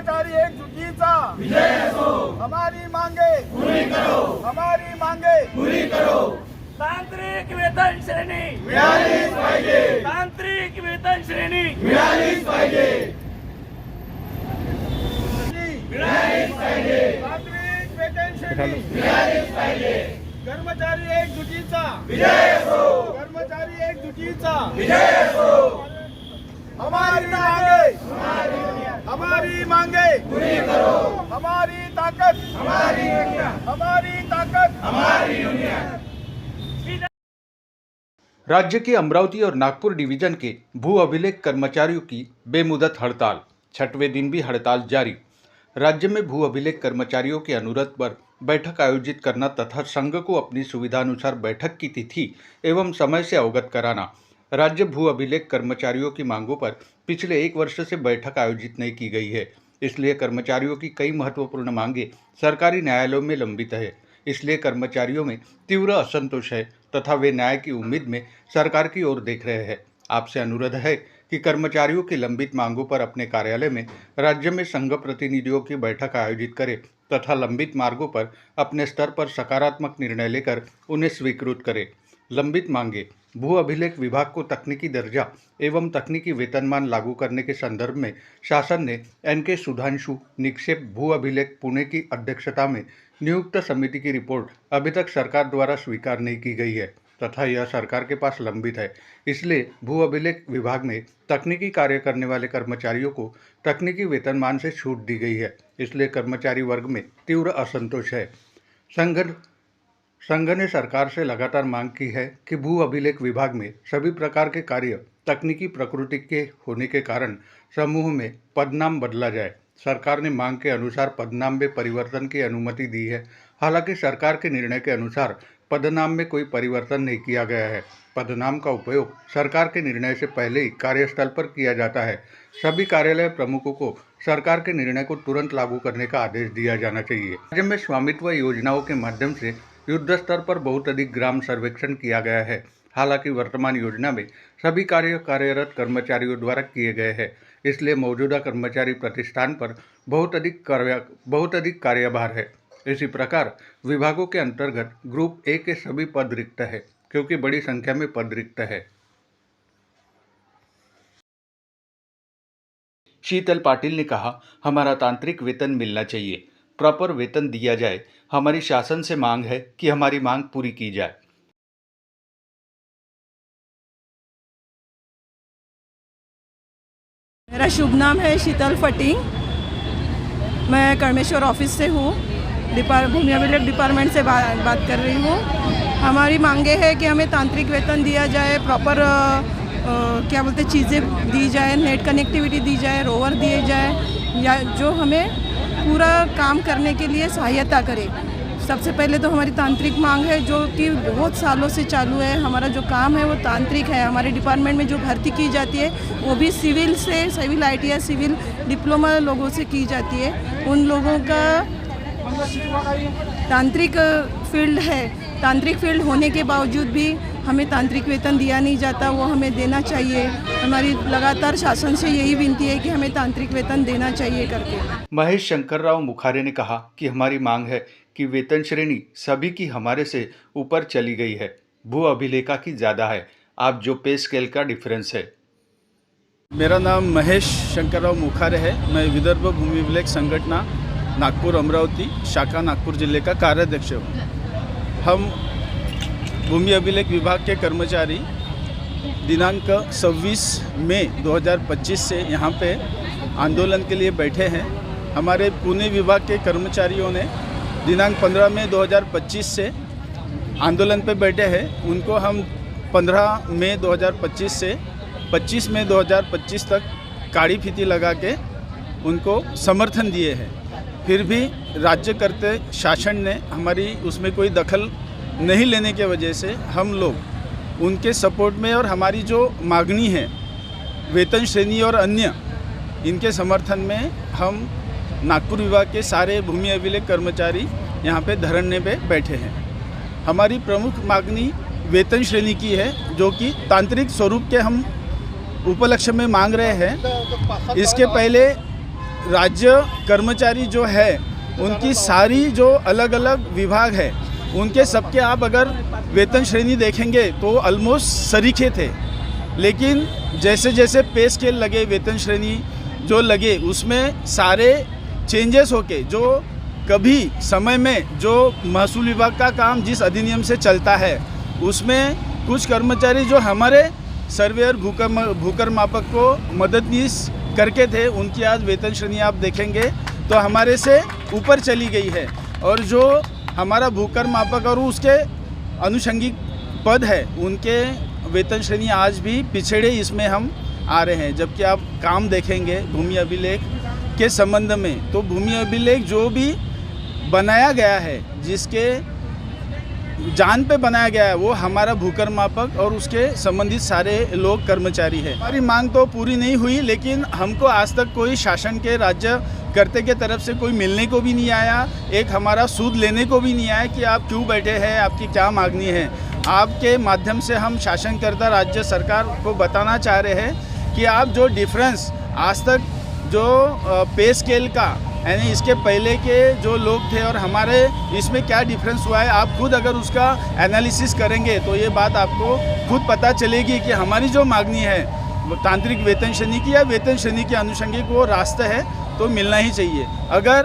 कर्मचारी एकजुटीचा विजय असो। हमारी मांगे पूरी करो, हमारी मांगे पूरी करो। तांत्रिक वेतन श्रेणी मिळालीच पाहिजे, तांत्रिक वेतन श्रेणी मिळालीच पाहिजे, मिळालीच पाहिजे। तांत्रिक वेतन श्रेणी मिळालीच पाहिजे। कर्मचारी एकजुटीचा विजय असो, कर्मचारी एकजुटीचा विजय असो। हमारी मांगे पूरी करो, हमारी ताकत हमारी यूनियन। राज्य के अमरावती और नागपुर डिवीजन के भू अभिलेख कर्मचारियों की बेमुदत हड़ताल, 6वें दिन भी हड़ताल जारी। राज्य में भू अभिलेख कर्मचारियों के अनुरोध पर बैठक आयोजित करना तथा संघ को अपनी सुविधानुसार बैठक की तिथि एवं समय से अवगत कराना। राज्य भू अभिलेख कर्मचारियों की मांगों पर पिछले 1 वर्ष से बैठक आयोजित नहीं की गई है। इसलिए कर्मचारियों की कई महत्वपूर्ण मांगे सरकारी न्यायालयों में लंबित है। इसलिए कर्मचारियों में तीव्र असंतोष है तथा वे न्याय की उम्मीद में सरकार की ओर देख रहे हैं। आपसे अनुरोध है कि कर्मचारियों की लंबित मांगों पर अपने कार्यालय में राज्य में संघ प्रतिनिधियों की बैठक आयोजित करें तथा लंबित मार्गों पर अपने स्तर पर सकारात्मक निर्णय लेकर उन्हें स्वीकृत करें। लंबित मांगे भू अभिलेख विभाग को तकनीकी दर्जा एवं तकनीकी वेतनमान लागू करने के संदर्भ में शासन ने NK सुधांशु निक्षेप भू अभिलेख पुणे की अध्यक्षता में नियुक्त समिति की रिपोर्ट अभी तक सरकार द्वारा स्वीकार नहीं की गई है तथा यह सरकार के पास लंबित है। इसलिए भू अभिलेख विभाग में तकनीकी कार्य करने वाले कर्मचारियों को तकनीकी वेतनमान से छूट दी गई है। इसलिए कर्मचारी वर्ग में तीव्र असंतोष है। संघ ने सरकार से लगातार मांग की है कि भू अभिलेख विभाग में सभी प्रकार के कार्य तकनीकी प्रकृति के होने के कारण समूह में पदनाम बदला जाए। सरकार ने मांग के अनुसार पदनाम में परिवर्तन की अनुमति दी है। हालांकि सरकार के निर्णय के अनुसार पदनाम में कोई परिवर्तन नहीं किया गया है। पदनाम का उपयोग सरकार के निर्णय से पहले ही कार्यस्थल पर किया जाता है। सभी कार्यालय प्रमुखों को सरकार के निर्णय को तुरंत लागू करने का आदेश दिया जाना चाहिए। राज्य में स्वामित्व योजनाओं के माध्यम से युद्ध स्तर पर बहुत अधिक ग्राम सर्वेक्षण किया गया है। हालांकि वर्तमान योजना में सभी कार्य कार्यरत कर्मचारियों द्वारा किए गए हैं। इसलिए मौजूदा कर्मचारी प्रतिष्ठान पर बहुत अधिक कार्यभार है। इसी प्रकार विभागों के अंतर्गत ग्रुप ए के सभी पद रिक्त है क्योंकि बड़ी संख्या में पद रिक्त है। शीतल पाटिल ने कहा, हमारा तांत्रिक वेतन मिलना चाहिए, प्रॉपर वेतन दिया जाए। हमारी शासन से मांग है कि हमारी मांग पूरी की जाए। मेरा शुभ नाम है शीतल फटिंग। मैं कर्मेश्वर ऑफिस से हूँ, भूमि अभिलेख डिपार्टमेंट से बात कर रही हूँ। हमारी मांगे है कि हमें तांत्रिक वेतन दिया जाए, प्रॉपर क्या बोलते चीज़ें दी जाए, नेट कनेक्टिविटी दी जाए, रोवर दिए जाए, या जो हमें पूरा काम करने के लिए सहायता करे। सबसे पहले तो हमारी तांत्रिक मांग है जो कि बहुत सालों से चालू है। हमारा जो काम है वो तांत्रिक है। हमारे डिपार्टमेंट में जो भर्ती की जाती है वो भी सिविल ITI सिविल डिप्लोमा लोगों से की जाती है। उन लोगों का तांत्रिक फील्ड है। तांत्रिक फील्ड होने के बावजूद भी हमें तांत्रिक वेतन दिया नहीं जाता, वो हमें देना चाहिए। हमारी लगातार शासन से यही विनती है कि हमें तांत्रिक वेतन देना चाहिए करके। महेश शंकरराव मुखारे ने कहा कि हमारी मांग है कि वेतन श्रेणी सभी की हमारे से ऊपर चली गई है, भू अभिलेखा की ज़्यादा है। आप जो पे स्केल का डिफरेंस है। मेरा नाम महेश शंकरराव मुखारे है। मैं विदर्भ भूमि अभिलेख संगठना नागपुर अमरावती शाखा नागपुर जिले का कार्याध्यक्ष हूँ। हम भूमि अभिलेख विभाग के कर्मचारी दिनांक 26 मई 2025 से यहाँ पे आंदोलन के लिए बैठे हैं। हमारे पुणे विभाग के कर्मचारियों ने दिनांक 15 मई 2025 से आंदोलन पे बैठे हैं। उनको हम 15 मई 2025 से 25 मई 2025 तक काड़ी फीती लगा के उनको समर्थन दिए हैं। फिर भी राज्य करते शासन ने हमारी उसमें कोई दखल नहीं लेने के वजह से हम लोग उनके सपोर्ट में और हमारी जो मांगनी है वेतन श्रेणी और अन्य इनके समर्थन में हम नागपुर विभाग के सारे भूमि अभिलेख कर्मचारी यहाँ पे धरने पे बैठे हैं। हमारी प्रमुख मांगनी वेतन श्रेणी की है जो कि तांत्रिक स्वरूप के हम उपलक्ष्य में मांग रहे हैं। इसके पहले राज्य कर्मचारी जो है उनकी सारी जो अलग अलग विभाग है उनके सबके आप अगर वेतन श्रेणी देखेंगे तो ऑलमोस्ट सरीखे थे, लेकिन जैसे जैसे पे स्केल लगे, वेतन श्रेणी जो लगे, उसमें सारे चेंजेस होके जो कभी समय में जो महसूल विभाग का काम जिस अधिनियम से चलता है उसमें कुछ कर्मचारी जो हमारे सर्वेयर भूकर मापक को मददनीश करके थे, उनकी आज वेतन श्रेणी आप देखेंगे तो हमारे से ऊपर चली गई है। और जो हमारा भूकर मापक और उसके अनुषंगिक पद है उनके वेतन श्रेणी आज भी पिछड़े इसमें हम आ रहे हैं। जबकि आप काम देखेंगे भूमि अभिलेख के संबंध में, तो भूमि अभिलेख जो भी बनाया गया है, जिसके जान पे बनाया गया है, वो हमारा भूकर मापक और उसके संबंधित सारे लोग कर्मचारी है। हमारी मांग तो पूरी नहीं हुई, लेकिन हमको आज तक कोई शासन के राज्य कर्ता के तरफ से कोई मिलने को भी नहीं आया, एक हमारा सूद लेने को भी नहीं आया कि आप क्यों बैठे हैं, आपकी क्या मांगनी है। आपके माध्यम से हम शासनकर्ता राज्य सरकार को बताना चाह रहे हैं कि आप जो डिफरेंस आज तक जो पे स्केल का, यानी इसके पहले के जो लोग थे और हमारे इसमें क्या डिफरेंस हुआ है, आप खुद अगर उसका एनालिसिस करेंगे तो ये बात आपको खुद पता चलेगी कि हमारी जो मांगनी है तांत्रिक वेतन श्रेणी की या वेतन श्रेणी के अनुषंगिक वो रास्ता है तो मिलना ही चाहिए। अगर